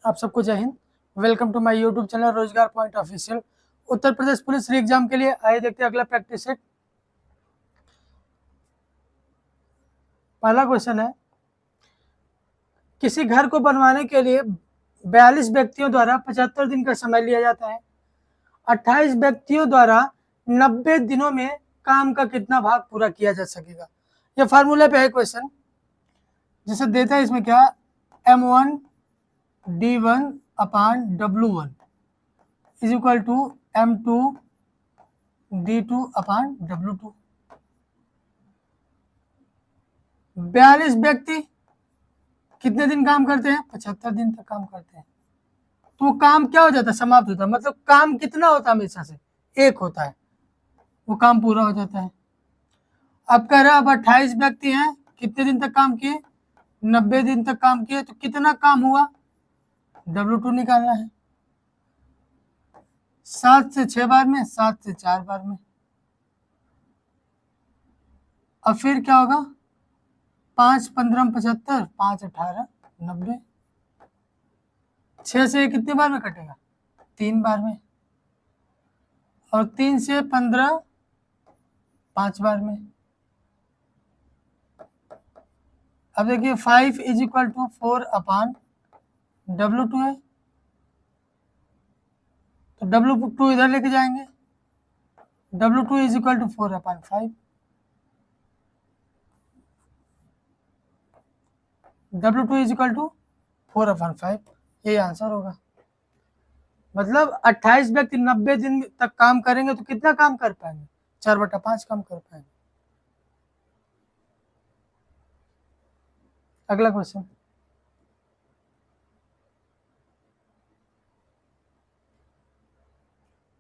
आप सबको जय हिंद। Welcome to my YouTube channel Rozgar point official. Uttar Pradesh police re exam के लिए आइए देखते हैं अगला प्रैक्टिस सेट। पहला क्वेश्चन है, किसी घर को बनवाने के लिए 42 व्यक्तियों द्वारा 75 दिन का समय लिया जाता है। 28 व्यक्तियों द्वारा 90 दिनों में काम का कितना भाग पूरा किया जा सकेगा। यह फार्मूले पे है क्वेश्चन, जिसे देता है इसमें क्या, M1 D1 upon W1 is equal to M2 D2 upon W2। 42 व्यक्ति कितने दिन काम करते हैं? 75 दिन तक काम करते हैं। तो वो काम क्या हो जाता है? समाप्त होता है। मतलब काम कितना होता है? हमेशा से एक होता है, वो काम पूरा हो जाता है। अब कह रहा है अब 28 व्यक्ति हैं, कितने दिन तक काम किए? 90 दिन तक काम किए। तो कितना काम हुआ? W2 निकालना है। 7 से 6 बार में, 7 से 4 बार में। अब फिर क्या होगा? 5 15 75, 5 18 90। 6 से कितने बार में कटेगा? 3 बार में। और 3 से 15 5 बार में। अब देखिए 5 is equal to 4 upon W2 है, तो W2 इधर लेके जाएंगे। W2 is equal to 4 upon 5। W2 is equal to 4 upon 5, यही आंसर होगा। मतलब 28 व्यक्ति 90 दिन तक काम करेंगे तो कितना काम कर पाएंगे? 4/5 काम कर पाएंगे। अगला क्वेश्चन,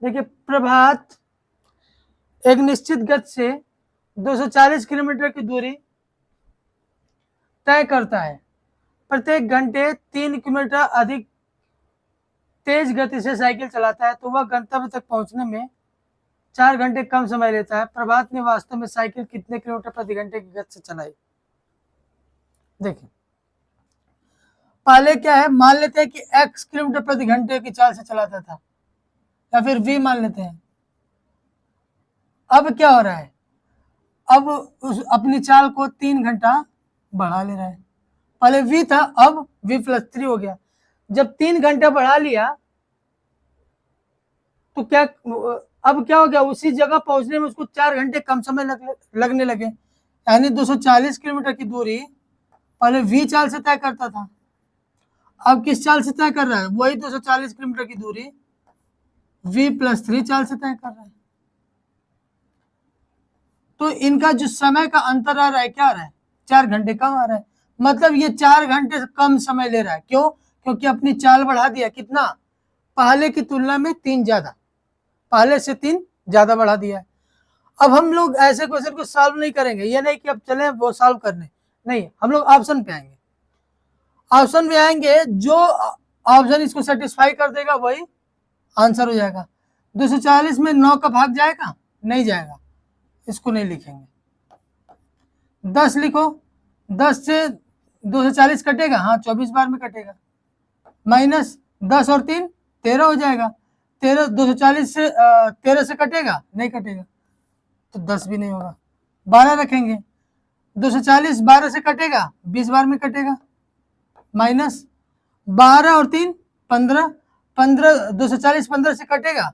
देखिए प्रभात एक निश्चित गति से 240 किलोमीटर की दूरी तय करता है। प्रत्येक घंटे 3 किलोमीटर अधिक तेज गति से साइकिल चलाता है, तो वह गंतव्य तक पहुंचने में 4 घंटे कम समय लेता है। प्रभात ने वास्तव में साइकिल कितने किलोमीटर प्रति घंटे की गति से चलाई? देखिए पहले क्या है, मान लेते हैं कि x किलोमीटर प्रति घंटे की चाल से चलाता था, या फिर v मान लेते हैं। अब क्या हो रहा है, अब उस अपनी चाल को 3 घंटा बढ़ा ले रहा है। पहले v था, अब v+3 हो गया। जब 3 घंटा बढ़ा लिया तो क्या, अब क्या हो गया, उसी जगह पहुंचने में उसको 4 घंटे कम समय लगने लगे। यानी 240 किलोमीटर की दूरी पहले v चाल से तय करता था, अब किस चाल से तय कर रहा है? वही 240 किलोमीटर की दूरी v+3 चाल से तय कर रहा है। तो इनका जो समय का अंतर आ रहा है, क्या आ रहा है? 4 घंटे कम आ रहा है। मतलब ये 4 घंटे से कम समय ले रहा है। क्यों? क्योंकि अपनी चाल बढ़ा दिया। कितना? पहले की तुलना में 3 ज्यादा, पहले से 3 ज्यादा बढ़ा दिया है। अब हम लोग ऐसे क्वेश्चन को सॉल्व नहीं करेंगे, ये नहीं कि अब चले वो सॉल्व करने, नहीं, हम लोग ऑप्शन पे आएंगे। ऑप्शन में आएंगे, जो ऑप्शन इसको सेटिस्फाई कर देगा वही आंसर हो जाएगा। 240 में 9 का भाग जाएगा? नहीं जाएगा, इसको नहीं लिखेंगे। 10 लिखो, 10 से 240 कटेगा, हाँ 24 बार में कटेगा। माइनस 10 और 3 13 हो जाएगा। 13 240 से 13 से कटेगा? नहीं कटेगा, तो 10 भी नहीं होगा। 12 रखेंगे, 240 12 से कटेगा? 20 बार में कटेगा। माइनस 12 और 3 15, 15 240 15 से कटेगा?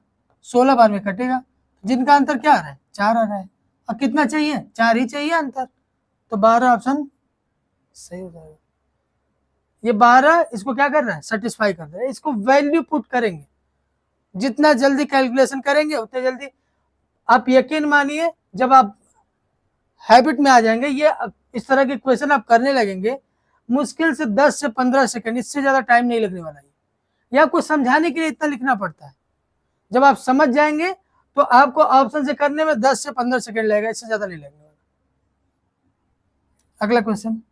16 बार में कटेगा। जिनका अंतर क्या आ रहा है? 4 आ रहा है। और कितना चाहिए? 4 ही चाहिए अंतर, तो 12 ऑप्शन सही हो जाएगा। ये 12 इसको क्या कर रहा है? सेटिस्फाई कर रहा है। इसको वैल्यू पुट करेंगे, जितना जल्दी कैलकुलेशन करेंगे उतने जल्दी। आप यकीन मानिए, जब आप हैबिट में आ जाएंगे, ये इस तरह के क्वेश्चन आप करने लगेंगे, मुश्किल से 10 से 15 सेकंड, इससे ज्यादा टाइम नहीं लगने वाला है। या आपको समझाने के लिए इतना लिखना पड़ता है। जब आप समझ जाएंगे तो आपको ऑप्शन से करने में 10 से 15 सेकंड लगेगा, इससे ज्यादा नहीं लगने वाला। अगला क्वेश्चन,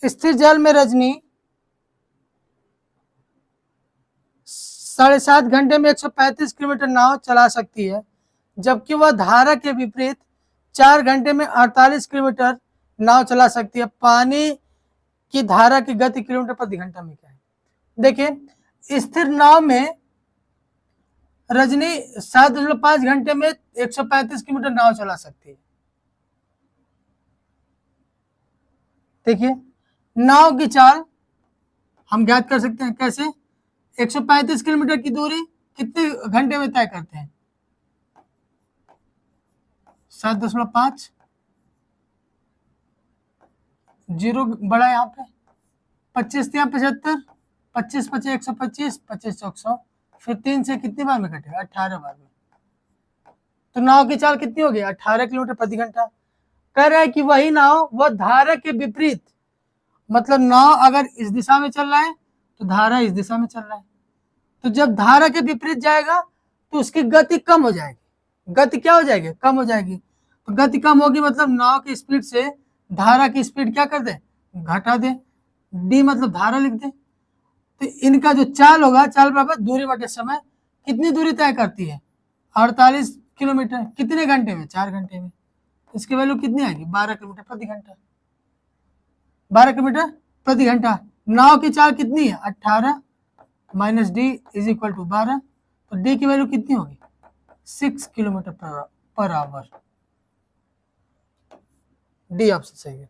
स्थिर जल में रजनी 7.5 घंटे में 135 किलोमीटर नाव चला सकती है, जबकि वह धारा के विपरीत 4 घंटे में 48 किलोमीटर नाव चला सकती है। पानी की धारा की गति किलोमीटर प्रति घंटा में क्या है? देखिए, स्थिर नाव में रजनी 7.5 घंटे में 135 किलोमीटर नाव चला सकती है। देखिए, नाव की चाल हम ज्ञात कर सकते हैं कैसे? 135 किलोमीटर की दूरी कितने घंटे में तय करते हैं? 7.5, 0 बड़ा यहाँ पे, 25 यहाँ 75, 25 25 125, 25 100, फिर 3 से कितनी बार में कटेगा? 18 बार में। तो नाव की चाल कितनी हो गई? 18 किलोमीटर प्रति घंटा। कह रहा है कि वही नाव वह धारा के विपरीत, मतलब नाव अगर इस दिशा में चल रहा है तो धारा इस दिशा में चल रहा है, तो जब धारा के विपरीत जाएगा तो उसकी गति कम हो जाएगी। गति क्या हो जाएगी? कम हो जाएगी। तो गति कम होगी मतलब नाव की स्पीड से धारा की स्पीड क्या कर दे? घटा दे। डी मतलब धारा लिख दे। तो इनका जो चाल होगा, चाल बराबर दूरी बटे समय। कितनी दूरी तय करती है? 48 किलोमीटर। कितने घंटे में? 4 घंटे में। इसकी वैल्यू कितनी आएगी? 12 किलोमीटर प्रति घंटा। 12 किलोमीटर प्रति घंटा। नाव की चाल कितनी है? 18 minus D is equal to 12। तो डी की वैल्यू कितनी होगी? 6 kilometre per hour. D option सही है,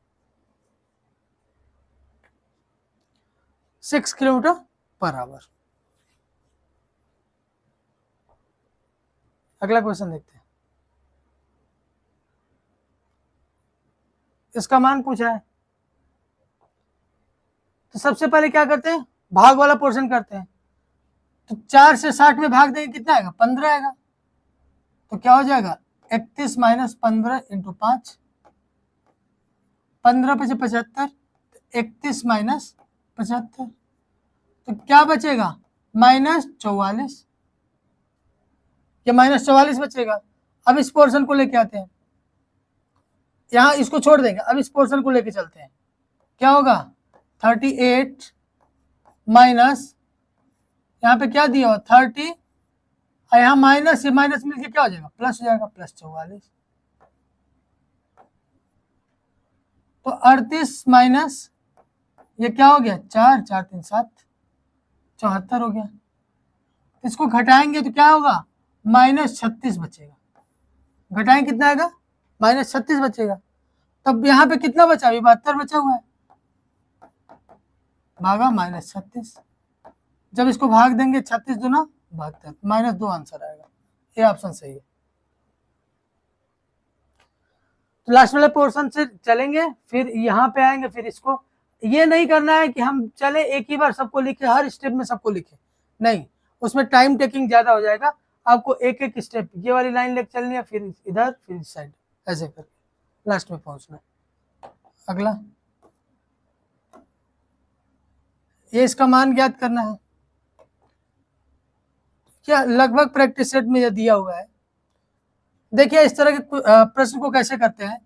6 किलोमीटर पर आवर। अगला क्वेश्चन देखते हैं। इसका मान पूछा है, तो सबसे पहले क्या करते हैं? भाग वाला पोर्शन करते हैं। तो 4 से 60 में भाग देंगे, कितना आएगा? 15 आएगा। तो क्या हो जाएगा? 31 माइनस 15 इंटू 5, 15 पचे 75, 31 माइनस 75, तो क्या बचेगा? माइनस 44। ये माइनस 44 बचेगा। अब इस पोर्शन को लेके आते हैं, यहां इसको छोड़ देंगे, अब इस पोर्शन को लेके चलते हैं। क्या होगा? 38 माइनस, यहाँ पे क्या दिया हो? 30, और यहाँ माइनस, ये माइनस मिलके क्या हो जाएगा? प्लस हो जाएगा, प्लस 44। तो 38 माइनस ये क्या हो गया? 4 4 3 7, 74 हो गया। इसको घटाएंगे तो क्या होगा? माइनस 36 बचेगा। घटाएंगे कितना आएगा? माइनस 36 बचेगा। तब यहाँ पे कितना बचा? 72 बचा हुआ है, भागा माइनस 36। जब इसको भाग देंगे 36 दूना 72, माइनस 2 आंसर आएगा। ये ऑप्शन सही है। तो लास्ट वाले पोर्शन से चलेंगे, फिर यहाँ पे आएंगे, फिर इसको। ये नहीं करना है कि हम चले एक ही बार सबको लिखे, हर स्टेप में सबको लिखे, नहीं, उसमें टाइम टेकिंग ज्यादा हो जाएगा। आपको एक एक स्टेप, ये वाली लाइन लेके चलनी है, फिर इधर, फिर इस साइड, ऐसे करके लास्ट में पहुंचना। अगला, ये इसका मान ज्ञात करना है। क्या लगभग प्रैक्टिस सेट में ये दिया हुआ है। देखिए, इस तरह के प्रश्न को कैसे करते हैं?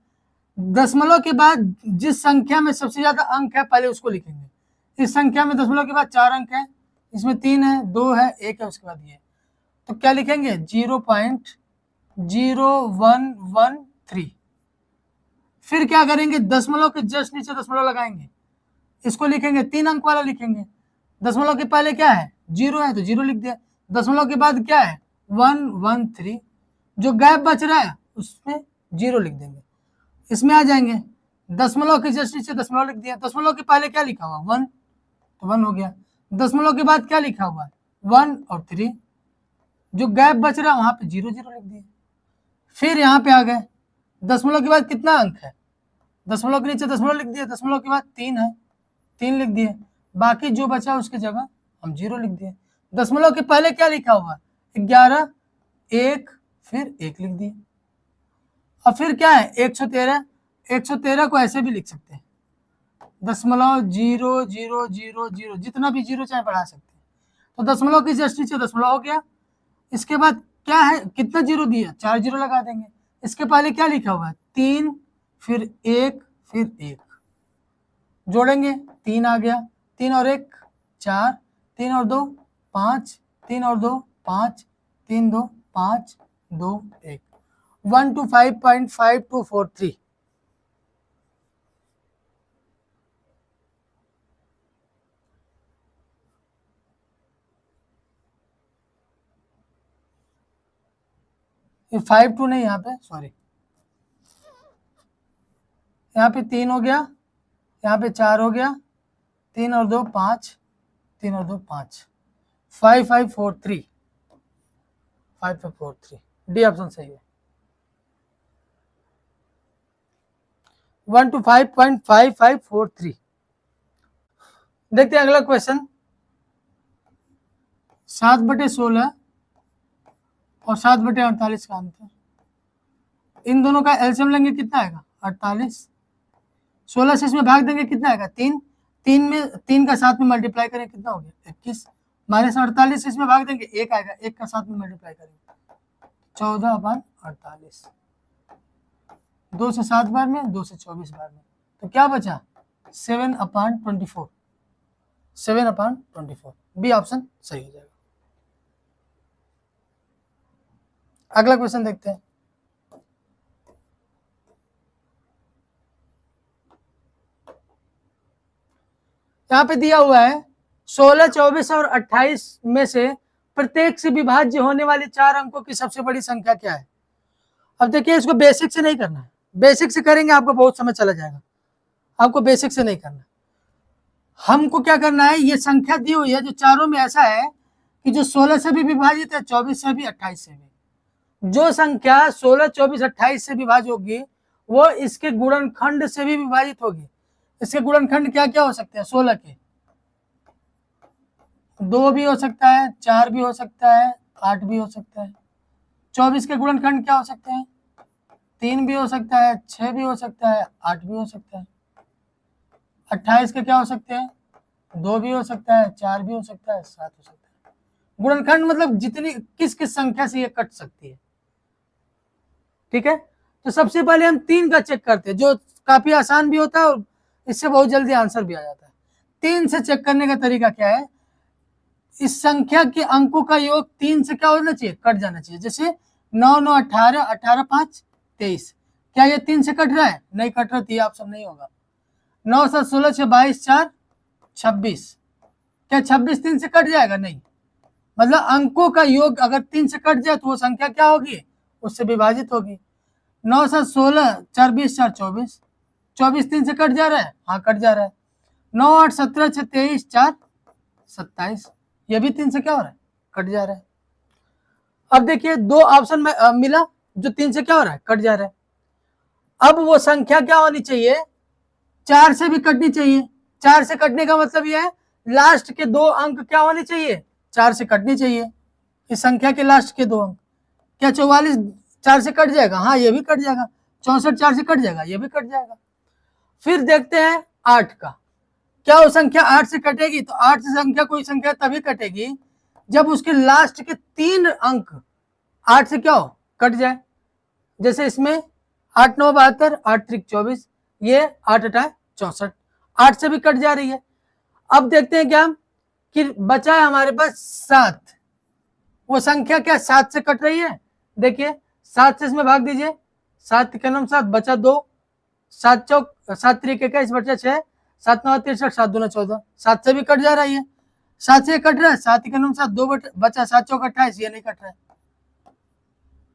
दशमलव के बाद जिस संख्या में सबसे ज्यादा अंक है पहले उसको लिखेंगे। इस संख्या में दशमलव के बाद 4 अंक है, इसमें 3 है, 2 है, 1 है, उसके बाद ये, तो क्या लिखेंगे? 0.0113। फिर क्या करेंगे? दशमलव के जस्ट नीचे दशमलव लगाएंगे, इसको लिखेंगे, 3 अंक वाला लिखेंगे। दशमलव के पहले क्या है? 0 है, तो 0 लिख दिया। दशमलव के बाद क्या है? 113। जो गैप बच रहा है उसमें 0 लिख देंगे। इसमें आ जाएंगे, दशमलव के जस्ट नीचे दशमलव लिख दिया। दशमलव के पहले क्या लिखा हुआ? 1, तो 1 हो गया। दशमलव के बाद क्या लिखा हुआ? 1 और 3। जो गैप बच रहा है वहां पे 0 0 लिख दिए। फिर यहाँ पे आ गए, दशमलव के बाद कितना अंक है? दशमलव के नीचे दशमलव लिख दिया। दशमलव के बाद 3 है, 3 लिख दिए। बाकी जो बचा उसकी जगह हम 0 लिख दिए। दशमलव के पहले क्या लिखा हुआ? 11, 1, फिर 1 लिख दिए। और फिर क्या है? 113। 113 को ऐसे भी लिख सकते हैं, दशमलव 0 0 0 0, जितना भी 0 चाहे बढ़ा सकते हैं। तो दशमलव के जस्ट नीचे दशमलव हो गया। इसके बाद क्या है? कितना 0 दिया? 4 0 लगा देंगे। इसके पहले क्या लिखा हुआ है? 3, फिर 1, फिर 1। जोड़ेंगे 3 आ गया, 3 और 1 4, 3 और 2 5, 3 और 2 5, 3 2 5 2 1, 125.5243। ये 52 नहीं, यहाँ पे सॉरी, यहाँ पे 3 हो गया, यहाँ पे 4 हो गया, 3 और 2 5, 3 और 2 5, 5543, 5543, डी ऑप्शन सही है। 125.5543। देखते हैं अगला क्वेश्चन। 7/16 और 7/48 का अंतर, इन दोनों का एलसीएम लेंगे कितना आएगा 48। 16 से इसमें भाग देंगे कितना आएगा 3, 3 में 3 का 7 में मल्टीप्लाई करें कितना हो गया 21, माइनस 48 से इसमें भाग देंगे 1 आएगा, 1 का 7 में मल्टीप्लाई करेंगे 14/48, 2 से 7 बार में, 2 से 24 बार में, तो क्या बचा 7/24, 7/24, बी ऑप्शन सही हो जाएगा। अगला क्वेश्चन देखते हैं। यहाँ पे दिया हुआ है 16, 24 और 28 में से प्रत्येक से विभाज्य होने वाले 4 अंकों की सबसे बड़ी संख्या क्या है। अब देखिए इसको बेसिक से नहीं करना है, बेसिक से करेंगे आपको बहुत समय चला जाएगा, आपको बेसिक से नहीं करना। हमको क्या करना है, ये संख्या दी हुई है जो चारों में ऐसा है कि जो 16 से भी विभाजित है, 24 से भी, 28 से भी। जो संख्या 16, 24, 28 से विभाजित होगी वो इसके गुणनखंड से भी विभाजित होगी। इसके गुणनखंड क्या क्या हो सकते हैं, 16 के 2 भी हो सकता है, 4 भी हो सकता है, 8 भी हो सकता है। 24 के गुणनखंड क्या हो सकते हैं, 3 भी हो सकता है, 6 भी हो सकता है, 8 भी हो सकता है। 28 के क्या हो सकते हैं, 2 भी हो सकता है, 4 भी हो सकता है, 7 हो सकता है। गुणनखंड मतलब जितनी किस किस संख्या से ये कट सकती है, ठीक है। तो सबसे पहले हम 3 का चेक करते हैं, जो काफी आसान भी होता है और इससे बहुत जल्दी आंसर भी आ जाता है। 3 से चेक करने का तरीका क्या है, इस संख्या के अंकों का योग 3 से क्या होना चाहिए, कट जाना चाहिए। जैसे 9 9 18, 18 5 23, क्या ये 3 से कट रहा है, नहीं कट रहा, तो ये ऑप्शन नहीं होगा। 9 7 16 6 22 4 26, क्या 26 3 से कट जाएगा, नहीं। मतलब अंकों का योग अगर 3 से कट जाए तो वो संख्या क्या होगी, उससे विभाजित होगी। 9 7 16 4 20 4 24, 24 3 से कट जा रहा है, हाँ कट जा रहा है। 9 8 17 6 23 4 27, ये भी 3 से क्या हो रहा है, कट जा रहा है। अब देखिए 2 ऑप्शन में मिला जो 3 से क्या हो रहा है, कट जा रहा है। अब वो संख्या क्या होनी चाहिए, 4 से भी कटनी चाहिए। 4 से कटने का मतलब यह है लास्ट के 2 अंक क्या होने चाहिए, 4 से कटनी चाहिए। इस संख्या के लास्ट के 2 अंक, क्या 44 4 से कट जाएगा, हाँ ये भी कट जाएगा। 64 4 से कट जाएगा, ये भी कट जाएगा। फिर देखते हैं 8 का, क्या वो संख्या 8 से कटेगी, तो 8 से संख्या कोई संख्या तभी कटेगी जब उसके लास्ट के 3 अंक 8 से क्या हो, कट जाए। जैसे इसमें 8 9 72, 8 3 24, ये 8 8 64, 8 से भी कट जा रही है। अब देखते हैं क्या कि बचा है हमारे पास 7, वो संख्या क्या 7 से कट रही है, देखिए 7 से इसमें भाग दीजिए, 7 के नाम 7, बचा 2, 7 चौक 7 3 21 बचा 6, 7 9 63, 7 2 14, 7 से भी कट जा रही है। 7 से कट रहा है, 7 के नाम 7, 2 बचा 7 चौक 28, ये नहीं कट रहा है,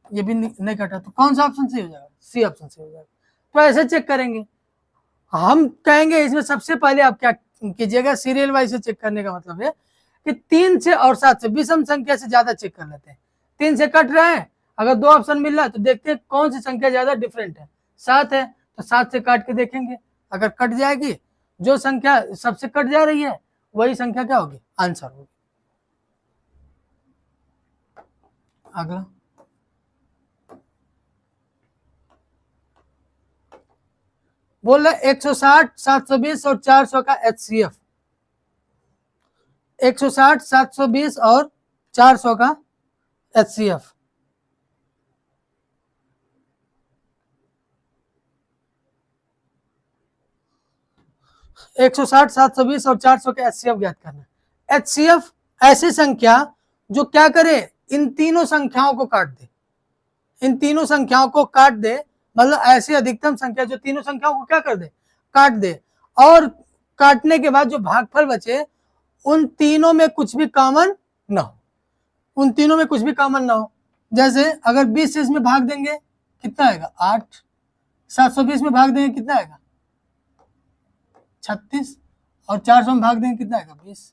ये भी नहीं कटा, तो कौन सा ऑप्शन सही हो जाएगा, सी ऑप्शन सही हो जाएगा। तो ऐसे चेक करेंगे। हम कहेंगे इसमें सबसे पहले आप क्या कीजिएगा, सीरियल वाइज से चेक करने का मतलब है कि 3 से और 7 से, विषम संख्या से ज्यादा चेक कर लेते हैं। 3 से कट रहा है, अगर 2 ऑप्शन मिल रहा है तो देखते हैं कौन सी संख्या ज्यादा डिफरेंट है। 7 है तो 7 से काट के देखेंगे, अगर कट जाएगी, जो संख्या सबसे कट जा रही है वही संख्या क्या होगी, आंसर होगी। अगला बोल रहे 160 720 और 400 का HCF, 160 720 और 400 का HCF। 160, 720 और 400 के HCF ज्ञात करना। HCF ऐसी संख्या जो क्या करे, इन तीनों संख्याओं को काट दे, इन तीनों संख्याओं को काट दे, मतलब ऐसी अधिकतम संख्या जो तीनों संख्याओं को क्या कर दे, काट दे, और काटने के बाद जो भागफल बचे उन तीनों में कुछ भी कॉमन ना हो, उन तीनों में कुछ भी कॉमन ना हो। जैसे अगर 20 से इसमें भाग देंगे कितना आएगा 8, 720 में भाग देंगे कितना आएगा 36, और 400 में भाग देंगे कितना आएगा 20।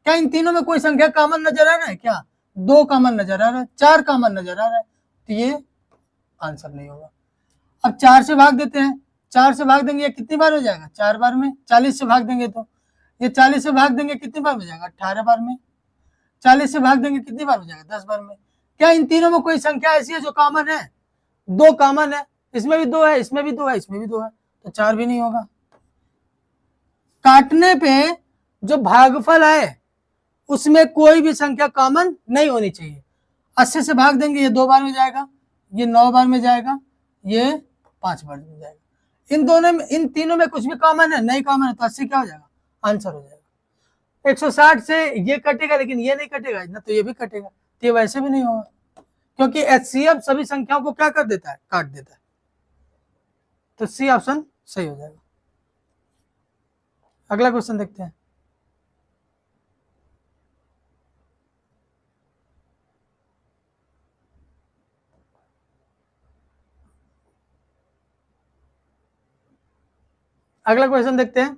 क्या इन तीनों में कोई संख्या कॉमन नजर आ रहा है? क्या 2 कॉमन नजर आ रहा है, 4 कॉमन नजर आ रहा है, तो ये आंसर नहीं होगा। अब 4 से भाग देते हैं, 4 से भाग देंगे ये कितनी बार हो जाएगा 4 बार में। 40 से भाग देंगे तो ये 40 से भाग देंगे कितनी बार हो जाएगा 18 बार में। 40 से भाग देंगे कितनी बार हो जाएगा 10 बार में। क्या इन तीनों में कोई संख्या ऐसी है जो कॉमन है? 2 कॉमन है, इसमें भी 2 है, इसमें भी 2 है, इसमें भी 2 है, तो 4 भी नहीं होगा। काटने पे जो भागफल है उसमें कोई भी संख्या कॉमन नहीं होनी चाहिए। 80 से भाग देंगे ये 2 बार में जाएगा, ये 9 बार में जाएगा, ये 5 बार में जाएगा। इन दोनों में, इन तीनों में कुछ भी कॉमन है? नहीं कॉमन है, तो 80 क्या हो जाएगा आंसर हो जाएगा। 160 से ये कटेगा लेकिन ये नहीं कटेगा ना, तो ये भी कटेगा, तो ये वैसे भी नहीं होगा, क्योंकि HCF सभी संख्याओं को क्या कर देता है, काट देता है। तो सी ऑप्शन सही हो जाएगा। अगला क्वेश्चन देखते हैं। अगला क्वेश्चन देखते हैं।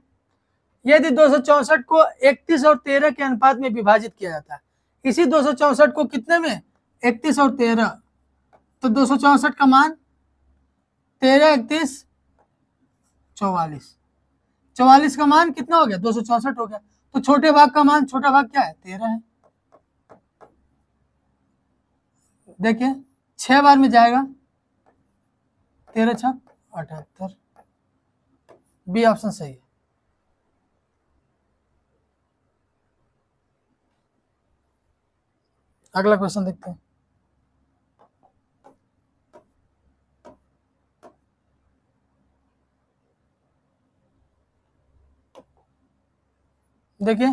यदि 264 को 31 और 13 के अनुपात में विभाजित किया जाता है, इसी 264 को कितने में, 31 और 13, तो 264 का मान 13, 31, 44, 44 का मान कितना हो गया 264 हो गया, तो छोटे भाग का मान, छोटा भाग क्या है 13 है। देखिए 6 बार में जाएगा, 13 6 78, बी ऑप्शन सही है। अगला क्वेश्चन देखते हैं। देखिए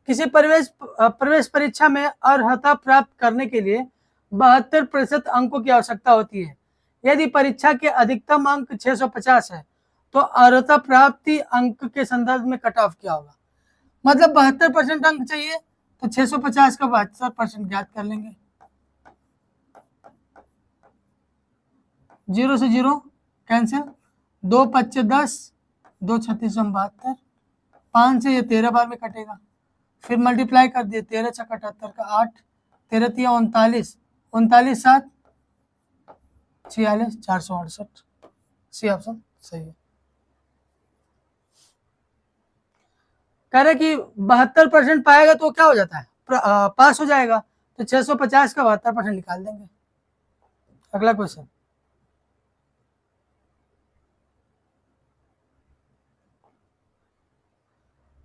किसी प्रवेश परीक्षा में अर्हता प्राप्त करने के लिए 72% अंकों की आवश्यकता होती है। यदि परीक्षा के अधिकतम अंक 650 है तो अर्हता प्राप्ति अंक के संदर्भ में कट ऑफ क्या होगा? मतलब 72% अंक चाहिए तो 650 का 72% ज्ञात कर लेंगे। 0 से 0 कैंसिल, 2 5 10, 2 36 72, 5 से ये 13 बार में कटेगा, फिर मल्टीप्लाई कर दिए, 13 6 78 का 8, 13 3 39, 39 7 46, 468, सी ऑप्शन सही है। कह रहे कि 72% पाएगा तो क्या हो जाता है, पास हो जाएगा, तो 650 का 72% निकाल देंगे। अगला क्वेश्चन।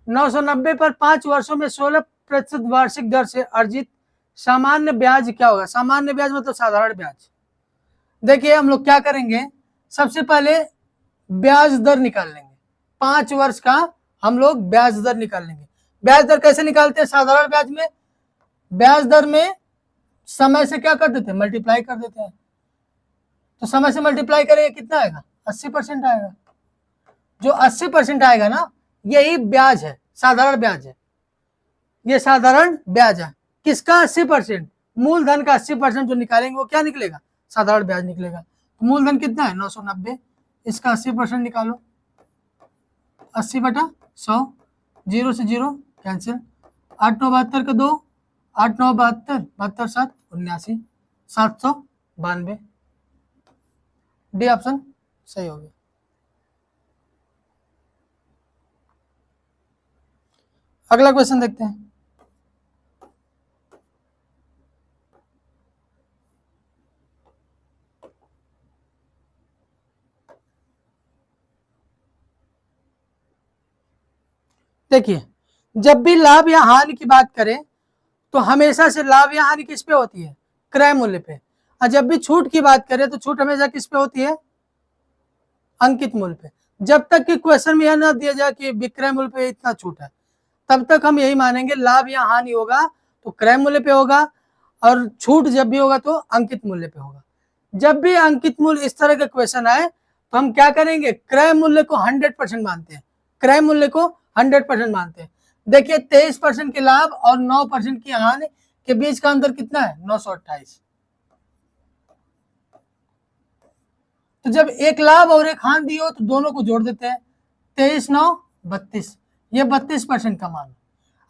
नौ सौ 990 पर 5 वर्षों में 16% वार्षिक दर से अर्जित सामान्य ब्याज क्या होगा? सामान्य ब्याज मतलब साधारण ब्याज। देखिए हम लोग क्या करेंगे, सबसे पहले ब्याज दर निकाल लेंगे, 5 वर्ष का हम लोग ब्याज दर निकाल लेंगे। ब्याज दर कैसे निकालते हैं? साधारण ब्याज में ब्याज दर में समय से क्या कर देते हैं, मल्टीप्लाई कर देते हैं, तो समय से मल्टीप्लाई करेंगे कितना आएगा 80% आएगा। जो 80% आएगा ना, यही ब्याज है, साधारण ब्याज है, ये साधारण ब्याज है। किसका 80%? मूलधन का 80% जो निकालेंगे वो क्या निकलेगा, साधारण ब्याज निकलेगा। तो मूलधन कितना है 990, इसका 80% निकालो, 80/100, 0 से 0 कैंसिल, 8 9 72 का 2, 8 9 72, 72 7 79, 792, डी ऑप्शन सही हो गया। अगला क्वेश्चन देखते हैं। देखिए जब भी लाभ या हानि की बात करें तो हमेशा से लाभ या हानि किस पे होती है, क्रय मूल्य पे, और जब भी छूट की बात करें तो छूट हमेशा किस पे होती है, अंकित मूल्य पे। जब तक कि क्वेश्चन में यह ना दिया जाए कि विक्रय मूल्य पे इतना छूट है, तब तक हम यही मानेंगे लाभ या हानि होगा तो क्रय मूल्य पे होगा, और छूट जब भी होगा तो अंकित मूल्य पे होगा। जब भी अंकित मूल्य इस तरह का क्वेश्चन आए तो हम क्या करेंगे, क्रय मूल्य को 100% मानते हैं, क्रय मूल्य को 100% मानते हैं। देखिए 23% के लाभ और 9% की हानि के बीच का अंतर कितना है, 928। तो जब एक लाभ और एक हानि दी हो तो दोनों को जोड़ देते हैं, 23 9 32, ये 32% का मान।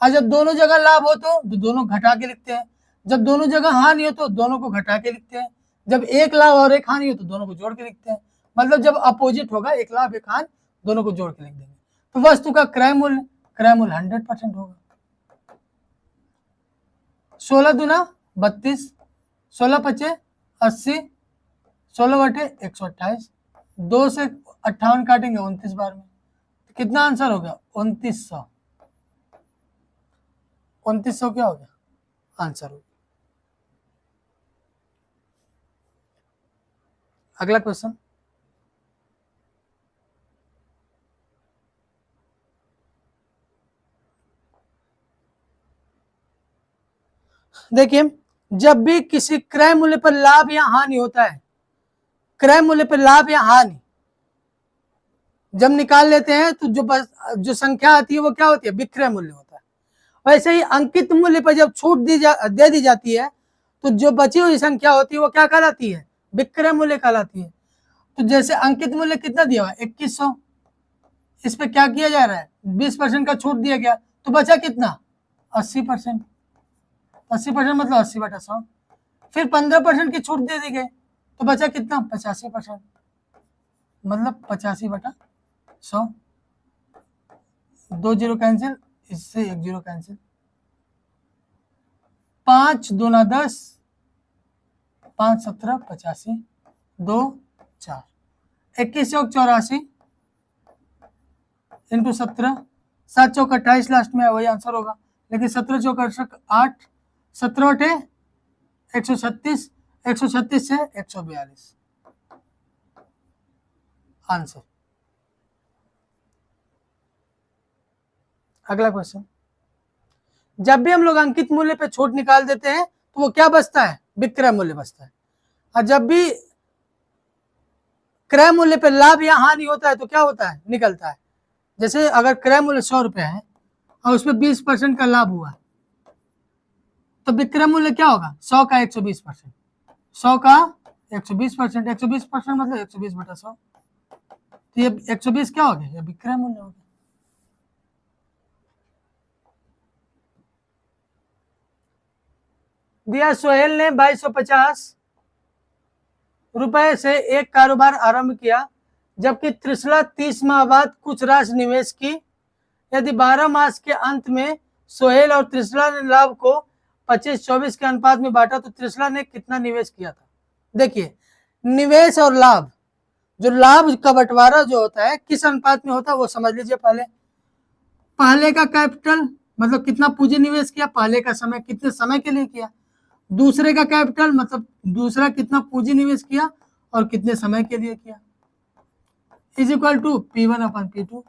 और जब दोनों जगह लाभ हो तो दोनों घटा के लिखते हैं, जब दोनों जगह हानि हो तो दोनों को घटा के लिखते हैं, जब एक लाभ और एक हानि हो तो दोनों को जोड़ के लिखते हैं। मतलब जब अपोजिट होगा, एक लाभ एक हानि, दोनों को जोड़ के लिख देंगे। तो वस्तु का क्रय मूल्य 100% होगा। 16 दूना 32, 16 पचे 80, 16 बटे 128, 2 से 58 काटेंगे 29 बार में, तो कितना आंसर हो गया, 2900। 2900 क्या हो गया आंसर हो गया। अगला क्वेश्चन, देखिए जब भी किसी क्रय मूल्य पर लाभ या हानि होता है, क्रय मूल्य पर लाभ या हानि जब निकाल लेते हैं तो जो संख्या आती है वो क्या होती है, विक्रय मूल्य होता है। वैसे ही अंकित मूल्य पर जब छूट दे दी जाती है तो जो बची हुई संख्या होती है वो क्या कहलाती है, विक्रय मूल्य कहलाती है। तो जैसे अंकित मूल्य कितना दिया हुआ है, 2100, इस पे क्या किया जा रहा है, 20% का छूट दिया गया, तो बचा कितना, 80%। 80% मतलब 80/100। फिर 15% की छूट दे दी गई तो बचा कितना, 85%, मतलब 85/100। 2 0 कैंसिल, इससे 1 0 कैंसिल, 5 दूना 10, 5 17 85, 2 4, 21 चौक 84 इंटू 17, 7 चौक 28 लास्ट में वही आंसर होगा। लेकिन 17 चौक 8, 17 बटे 136, 136 से 142 आंसर। अगला क्वेश्चन, जब भी हम लोग अंकित मूल्य पे छूट निकाल देते हैं तो वो क्या बचता है, विक्रय मूल्य बचता है। और जब भी क्रय मूल्य पे लाभ या हानि होता है तो क्या होता है, निकलता है। जैसे अगर क्रय मूल्य 100 रुपए है और उसमें 20% का लाभ हुआ तो विक्रय मूल्य क्या होगा, 100 का 120%, 100 का 120%, 120% मतलब 120/100, तो ये 120 क्या हो गया, ये विक्रय मूल्य हो गया। दिया सोहेल ने 2250 रुपए से एक कारोबार आरंभ किया, जबकि त्रिशला 30 माह बाद कुछ राशि निवेश की। यदि 12 मास के अंत में सोहेल और त्रिशला ने लाभ को 25-24 के अनुपात में बांटा तो त्रिशला ने कितना निवेश किया था। देखिए निवेश और लाभ, जो लाभ का बंटवारा जो होता है किस अनुपात में होता है वो समझ लीजिए। पहले का कैपिटल मतलब कितना पूंजी निवेश किया, पहले का समय कितने समय के लिए किया, दूसरे का कैपिटल मतलब दूसरा कितना पूंजी निवेश किया और कितने समय के लिए किया, इज इक्वल टू P1/P2।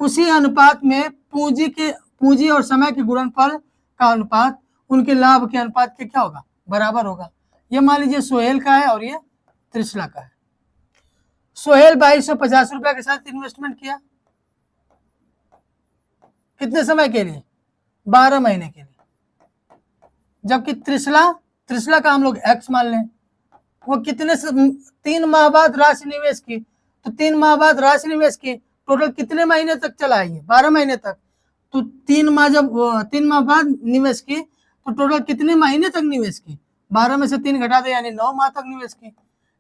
उसी अनुपात में पूंजी और समय के गुणनफल का अनुपात उनके लाभ के अनुपात के क्या होगा, बराबर होगा। ये मान लीजिए सोहेल का है और ये त्रिशला का है। सोहेल 2250 रुपए के साथ इन्वेस्टमेंट किया, कितने समय के लिए, 12 महीने के लिए। जबकि त्रिशला का हम लोग एक्स मान लें, वो कितने 3 माह बाद राशि निवेश की, तो 3 माह बाद राशि निवेश की, टोटल कितने महीने तक चला है, 12 महीने तक। तो 3 माह बाद निवेश की तो टोटल कितने महीने तक निवेश की, 12 में से 3 घटा दे यानी 9 माह तक निवेश की।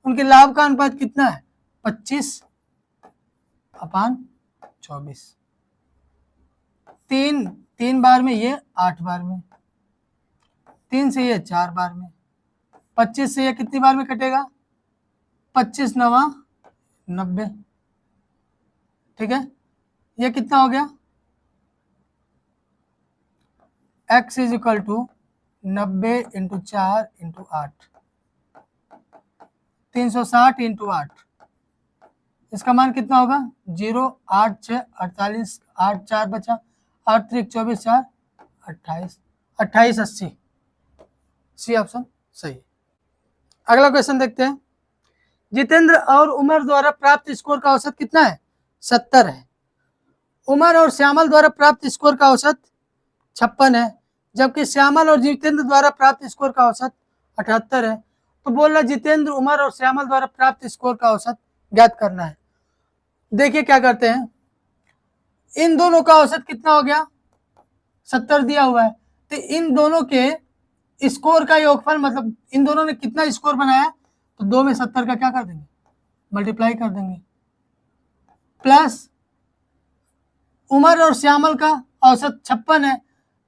उनके लाभ का अनुपात कितना है, 25/24। 3 बार में ये 8 बार में, 3 से ये 4 बार में, 25 से ये कितनी बार में कटेगा, 25 9 90। ठीक है, ये कितना हो गया, x इज इक्वल टू 90 × 4 × 8, 360 × 8 इसका मान कितना होगा 0, 8, 6, 48, 8, 4 बचा, 8, 3, 24, 4, 28, 28, 80। सी ऑप्शन सही। अगला क्वेश्चन देखते हैं। जितेंद्र और उमर द्वारा प्राप्त स्कोर का औसत कितना है? 70 है। उमर और श्यामल द्वारा प्राप्त स्कोर का औसत 56 है, जबकि श्यामल और जितेंद्र द्वारा प्राप्त स्कोर का औसत 78 है। तो बोल रहा जितेंद्र, उमर और श्यामल द्वारा प्राप्त स्कोर का औसत ज्ञात करना है। देखिए क्या करते हैं, इन दोनों का औसत कितना हो गया? 70 दिया हुआ है, तो इन दोनों के स्कोर का योगफल, मतलब इन दोनों ने कितना स्कोर बनाया, तो 2 में 70 का क्या कर देंगे? मल्टीप्लाई कर देंगे। प्लस उमर और श्यामल का औसत 56 है,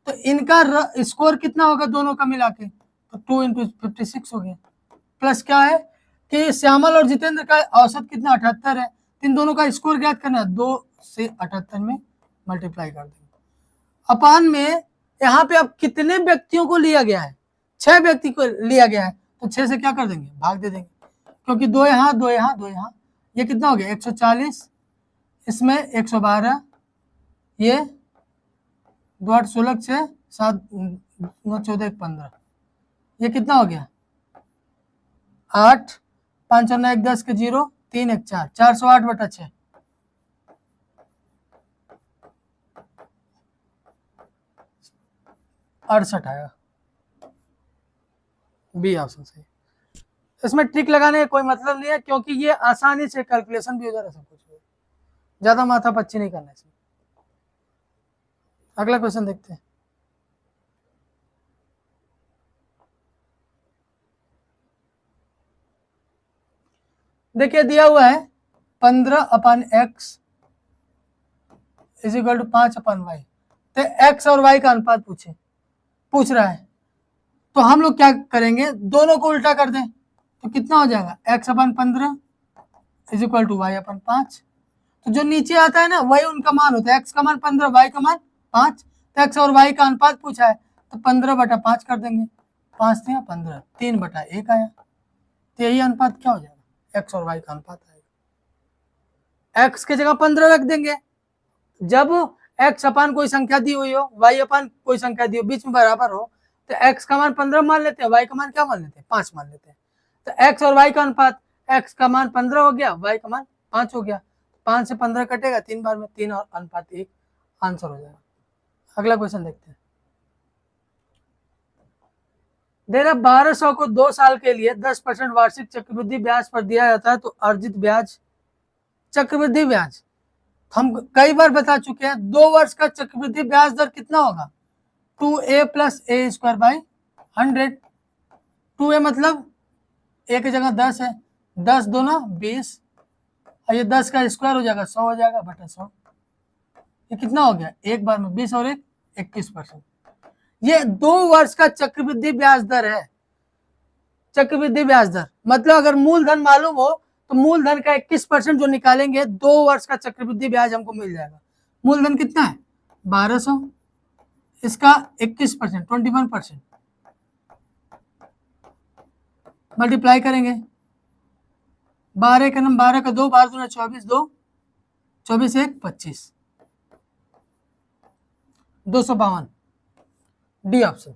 तो इनका स्कोर कितना होगा दोनों का मिला के? तो 2 इंटू 56 हो गया। प्लस क्या है कि श्यामल और जितेंद्र का औसत कितना 78 है, इन दोनों का स्कोर ज्ञात करना है, 2 से 78 में मल्टीप्लाई कर देंगे। अपान में यहाँ पे अब कितने व्यक्तियों को लिया गया है? 6 व्यक्ति को लिया गया है, तो 6 से क्या कर देंगे? भाग दे देंगे, क्योंकि 2 यहाँ 2 यहाँ 2 यहाँ, ये कितना हो गया? 140, इसमें 112, ये 2 8 16 6 7 9 14 15, ये कितना हो गया? 8 5 9 1 10 के 0 3 1 4, 408/6। अड़सठ आएगा, बी ऑप्शन सही। इसमें ट्रिक लगाने का कोई मतलब नहीं है, क्योंकि ये आसानी से कैलकुलेशन भी हो जा रहा है, सब कुछ हो, ज्यादा माथा पच्ची नहीं करना इसमें। अगला क्वेश्चन देखते हैं। देखिए दिया हुआ है 15/x is equal to 5/y, तो x और y का अनुपात पूछ रहा है। तो हम लोग क्या करेंगे, दोनों को उल्टा कर दें, तो कितना हो जाएगा? x/15 is equal to y/5। तो जो नीचे आता है ना वही उनका मान होता है, x का मान 15, y का मान 5। तो x और y का अनुपात पूछा है, तो 15/5 कर देंगे, 5 3 15, 3/1 आया। तो यही अनुपात क्या हो जाएगा? x और y का अनुपात आएगा। x की जगह 15 रख देंगे। जब x अपान कोई संख्या दी हुई हो, y अपान कोई संख्या दी हो, बीच में बराबर हो, तो x का मान 15 मान लेते हैं, y का मान क्या मान लेते हैं? 5 मान लेते हैं। तो x और y का अनुपात, x का मान 15 हो गया, y का मान 5 हो गया। 5 से 15 कटेगा 3 बार में, 3 और अनुपात 1 आंसर हो जाएगा। अगला क्वेश्चन देखते हैं। दे रहा 1200 को 2 साल के लिए 10% वार्षिक चक्रवृद्धि ब्याज पर दिया जाता है, तो अर्जित ब्याज, चक्रवृद्धि ब्याज हम कई बार बता चुके हैं, 2 वर्ष का चक्रवृद्धि ब्याज दर कितना होगा? 2a + a² 100। 2a मतलब a की जगह 10 है, 10 दूना 20, और ये 10 का स्क्वायर हो जाएगा 100 हो जाएगा बटा 100। ये कितना हो गया? एक बार में 20 और 1 21%। ये 2 वर्ष का चक्रवृद्धि ब्याज दर है। चक्रवृद्धि ब्याज दर मतलब अगर मूलधन मालूम हो तो मूलधन का 21% जो निकालेंगे, 2 वर्ष का चक्रवृद्धि ब्याज हमको मिल जाएगा। मूलधन कितना है? 1200, इसका 21% 21% मल्टीप्लाई करेंगे। 12 का 12 का 2, 12 दूना 24, 2 24 1 25, 252, डी ऑप्शन।